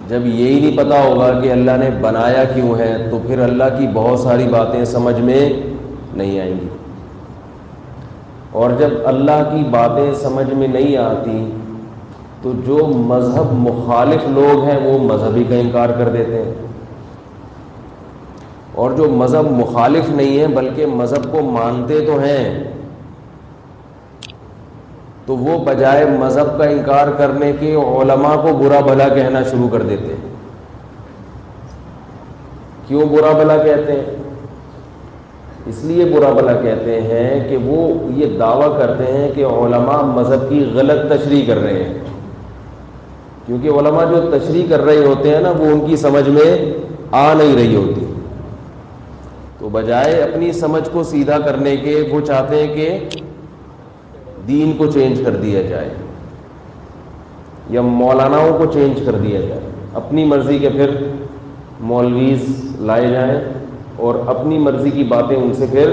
جب یہی نہیں پتہ ہوگا کہ اللہ نے بنایا کیوں ہے تو پھر اللہ کی بہت ساری باتیں سمجھ میں نہیں آئیں گی، اور جب اللہ کی باتیں سمجھ میں نہیں آتی تو جو مذہب مخالف لوگ ہیں وہ مذہبی کا انکار کر دیتے ہیں، اور جو مذہب مخالف نہیں ہیں بلکہ مذہب کو مانتے تو ہیں تو وہ بجائے مذہب کا انکار کرنے کے علماء کو برا بھلا کہنا شروع کر دیتے ہیں۔ کیوں برا بھلا کہتے ہیں؟ اس لیے برا بھلا کہتے ہیں کہ وہ یہ دعویٰ کرتے ہیں کہ علماء مذہب کی غلط تشریح کر رہے ہیں، کیونکہ علماء جو تشریح کر رہے ہوتے ہیں نا وہ ان کی سمجھ میں آ نہیں رہی ہوتی، تو بجائے اپنی سمجھ کو سیدھا کرنے کے وہ چاہتے ہیں کہ دین کو چینج کر دیا جائے یا مولاناؤں کو چینج کر دیا جائے، اپنی مرضی کے پھر مولویز لائے جائیں اور اپنی مرضی کی باتیں ان سے پھر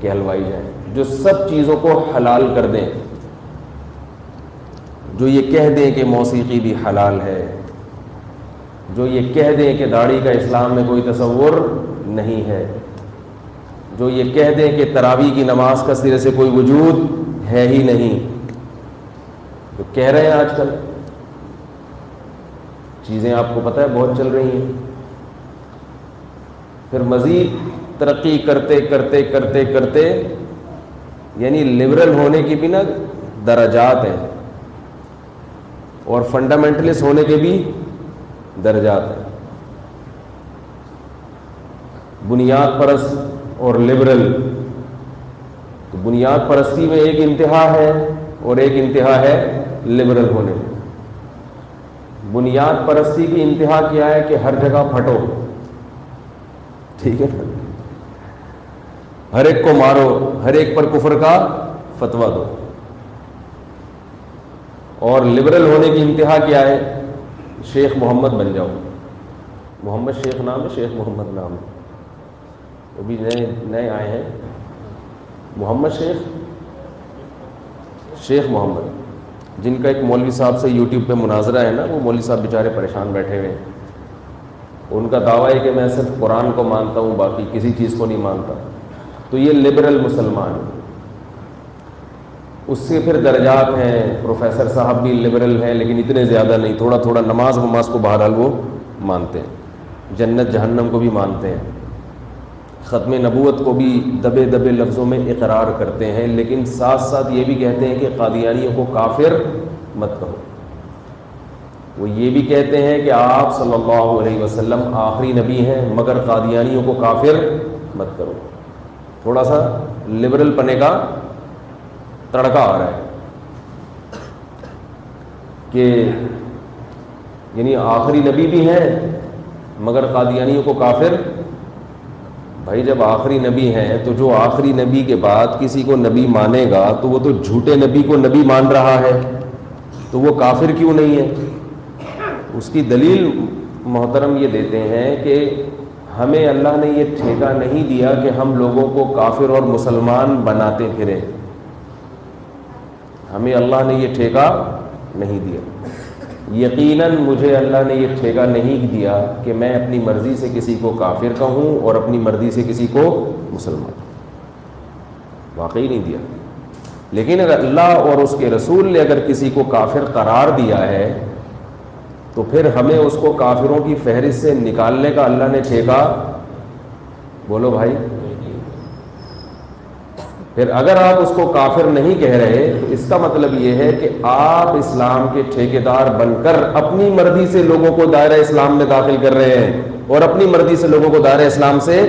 کہلوائی جائیں، جو سب چیزوں کو حلال کر دیں، جو یہ کہہ دیں کہ موسیقی بھی حلال ہے، جو یہ کہہ دیں کہ داڑھی کا اسلام میں کوئی تصور نہیں ہے، جو یہ کہہ دیں کہ تراویح کی نماز کا سرے سے کوئی وجود ہے ہی نہیں، تو کہہ رہے ہیں آج کل چیزیں آپ کو پتہ ہے بہت چل رہی ہیں۔ پھر مزید ترقی کرتے کرتے کرتے کرتے یعنی لبرل ہونے کی بھی نا درجات ہیں اور فنڈامنٹلسٹ ہونے کے بھی درجات ہیں۔ بنیاد پرست اور لبرل، تو بنیاد پرستی میں ایک انتہا ہے اور ایک انتہا ہے لبرل ہونے میں۔ بنیاد پرستی کی انتہا کیا ہے کہ ہر جگہ پھٹو، ٹھیک ہے، ہر ایک کو مارو، ہر ایک پر کفر کا فتویٰ دو، اور لبرل ہونے کی انتہا کیا ہے؟ شیخ محمد بن جاؤ، محمد شیخ نام ہے، شیخ محمد نام ہے، وہ بھی نئے آئے ہیں، محمد شیخ محمد، جن کا ایک مولوی صاحب سے یوٹیوب پہ مناظرہ ہے نا، وہ مولوی صاحب بیچارے پریشان بیٹھے ہوئے ہیں، ان کا دعویٰ ہے کہ میں صرف قرآن کو مانتا ہوں باقی کسی چیز کو نہیں مانتا، تو یہ لبرل مسلمان ہے۔ اس سے پھر درجات ہیں، پروفیسر صاحب بھی لبرل ہیں لیکن اتنے زیادہ نہیں، تھوڑا تھوڑا نماز کو بہرحال وہ مانتے ہیں، جنت جہنم کو بھی مانتے ہیں، ختم نبوت کو بھی دبے دبے لفظوں میں اقرار کرتے ہیں، لیکن ساتھ ساتھ یہ بھی کہتے ہیں کہ قادیانیوں کو کافر مت کہو۔ وہ یہ بھی کہتے ہیں کہ آپ صلی اللہ علیہ وسلم آخری نبی ہیں مگر قادیانیوں کو کافر مت کرو۔ تھوڑا سا لبرل پنے کا تڑکا آ رہا ہے کہ یعنی آخری نبی بھی ہیں مگر قادیانیوں کو کافر۔ بھائی جب آخری نبی ہیں تو جو آخری نبی کے بعد کسی کو نبی مانے گا تو وہ تو جھوٹے نبی کو نبی مان رہا ہے، تو وہ کافر کیوں نہیں ہے؟ اس کی دلیل محترم یہ دیتے ہیں کہ ہمیں اللہ نے یہ ٹھیکہ نہیں دیا کہ ہم لوگوں کو کافر اور مسلمان بناتے پھریں، ہمیں اللہ نے یہ ٹھیکہ نہیں دیا۔ یقیناً مجھے اللہ نے یہ ٹھیکہ نہیں دیا کہ میں اپنی مرضی سے کسی کو کافر کہوں اور اپنی مرضی سے کسی کو مسلمان، واقعی نہیں دیا۔ لیکن اگر اللہ اور اس کے رسول نے اگر کسی کو کافر قرار دیا ہے تو پھر ہمیں اس کو کافروں کی فہرست سے نکالنے کا اللہ نے ٹھیکہ، بولو بھائی، پھر اگر آپ اس کو کافر نہیں کہہ رہے تو اس کا مطلب یہ ہے کہ آپ اسلام کے ٹھیکیدار بن کر اپنی مرضی سے لوگوں کو دائرہ اسلام میں داخل کر رہے ہیں اور اپنی مرضی سے لوگوں کو دائرہ اسلام سے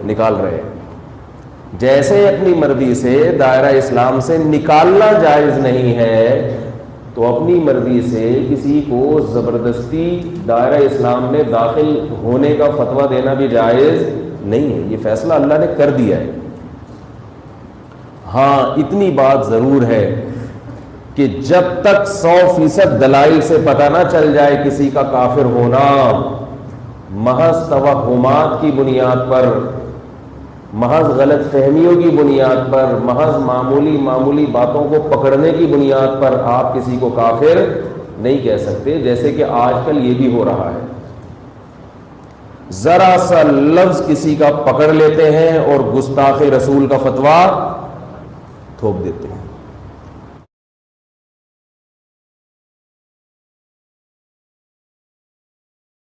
نکال رہے ہیں۔ جیسے اپنی مرضی سے دائرہ اسلام سے نکالنا جائز نہیں ہے تو اپنی مرضی سے کسی کو زبردستی دائرہ اسلام میں داخل ہونے کا فتویٰ دینا بھی جائز نہیں ہے، یہ فیصلہ اللہ نے کر دیا ہے۔ ہاں اتنی بات ضرور ہے کہ جب تک 100% دلائل سے پتہ نہ چل جائے کسی کا کافر ہونا، محض توہمات کی بنیاد پر، محض غلط فہمیوں کی بنیاد پر، محض معمولی باتوں کو پکڑنے کی بنیاد پر آپ کسی کو کافر نہیں کہہ سکتے، جیسے کہ آج کل یہ بھی ہو رہا ہے، ذرا سا لفظ کسی کا پکڑ لیتے ہیں اور گستاخ رسول کا فتویٰ تھوپ دیتے ہیں۔